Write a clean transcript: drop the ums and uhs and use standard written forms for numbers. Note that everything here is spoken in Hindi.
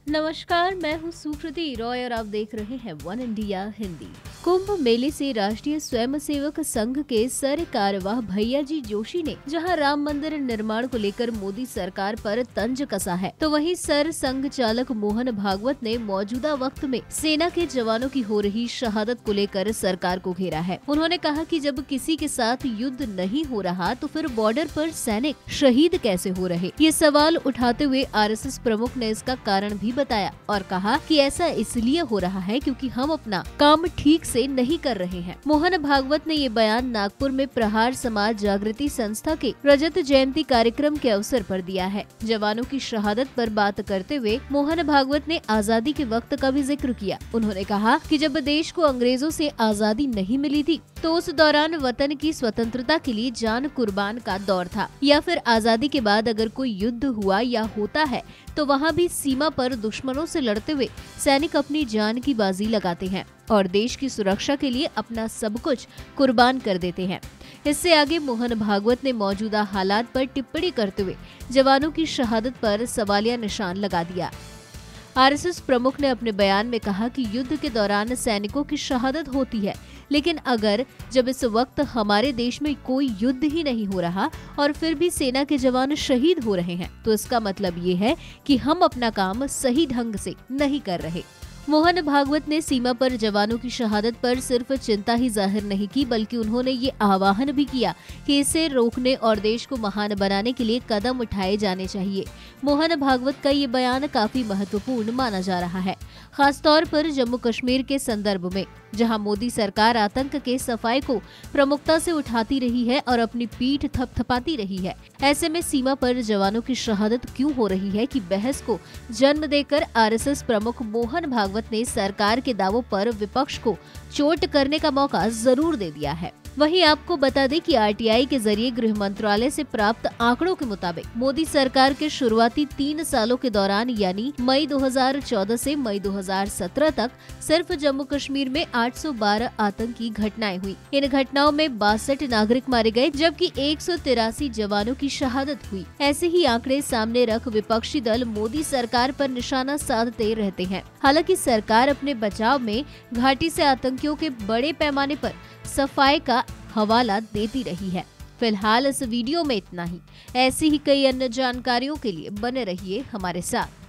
नमस्कार, मैं हूँ सुकृति रॉय और आप देख रहे हैं वन इंडिया हिंदी। कुंभ मेले से राष्ट्रीय स्वयंसेवक संघ के सर कार्यवाह भैयाजी जोशी ने जहां राम मंदिर निर्माण को लेकर मोदी सरकार पर तंज कसा है, तो वहीं सर संघ चालक मोहन भागवत ने मौजूदा वक्त में सेना के जवानों की हो रही शहादत को लेकर सरकार को घेरा है। उन्होंने कहा कि जब किसी के साथ युद्ध नहीं हो रहा तो फिर बॉर्डर पर सैनिक शहीद कैसे हो रहे। ये सवाल उठाते हुए आरएसएस प्रमुख ने इसका कारण भी बताया और कहा कि ऐसा इसलिए हो रहा है क्योंकि हम अपना काम ठीक से नहीं कर रहे हैं। मोहन भागवत ने ये बयान नागपुर में प्रहार समाज जागृति संस्था के रजत जयंती कार्यक्रम के अवसर पर दिया है। जवानों की शहादत पर बात करते हुए मोहन भागवत ने आजादी के वक्त का भी जिक्र किया। उन्होंने कहा कि जब देश को अंग्रेजों से आजादी नहीं मिली थी तो उस दौरान वतन की स्वतंत्रता के लिए जान कुर्बान का दौर था, या फिर आजादी के बाद अगर कोई युद्ध हुआ या होता है तो वहाँ भी सीमा पर दुश्मनों से लड़ते हुए सैनिक अपनी जान की बाजी लगाते हैं और देश की सुरक्षा के लिए अपना सब कुछ कुर्बान कर देते हैं। इससे आगे मोहन भागवत ने मौजूदा हालात पर टिप्पणी करते हुए जवानों की शहादत पर सवालिया निशान लगा दिया। आरएसएस प्रमुख ने अपने बयान में कहा कि युद्ध के दौरान सैनिकों की शहादत होती है, लेकिन जब इस वक्त हमारे देश में कोई युद्ध ही नहीं हो रहा और फिर भी सेना के जवान शहीद हो रहे हैं, तो इसका मतलब ये है कि हम अपना काम सही ढंग से नहीं कर रहे। मोहन भागवत ने सीमा पर जवानों की शहादत पर सिर्फ चिंता ही जाहिर नहीं की, बल्कि उन्होंने ये आह्वान भी किया कि इसे रोकने और देश को महान बनाने के लिए कदम उठाए जाने चाहिए। मोहन भागवत का ये बयान काफी महत्वपूर्ण माना जा रहा है, खासतौर पर जम्मू कश्मीर के संदर्भ में, जहां मोदी सरकार आतंक के सफाए को प्रमुखता से उठाती रही है और अपनी पीठ थपथपाती रही है। ऐसे में सीमा पर जवानों की शहादत क्यों हो रही है कि बहस को जन्म देकर आरएसएस प्रमुख मोहन भागवत ने सरकार के दावों पर विपक्ष को चोट करने का मौका जरूर दे दिया है। वहीं आपको बता दें कि आरटीआई के जरिए गृह मंत्रालय से प्राप्त आंकड़ों के मुताबिक मोदी सरकार के शुरुआती 3 सालों के दौरान यानी मई 2014 से मई 2017 तक सिर्फ जम्मू कश्मीर में 812 आतंकी घटनाएं हुई। इन घटनाओं में 62 नागरिक मारे गए जबकि 183 जवानों की शहादत हुई। ऐसे ही आंकड़े सामने रख विपक्षी दल मोदी सरकार पर निशाना साधते रहते हैं। हालांकि सरकार अपने बचाव में घाटी से आतंकियों के बड़े पैमाने पर सफाई का हवाला देती रही है। फिलहाल इस वीडियो में इतना ही। ऐसी ही कई अन्य जानकारियों के लिए बने रहिए हमारे साथ।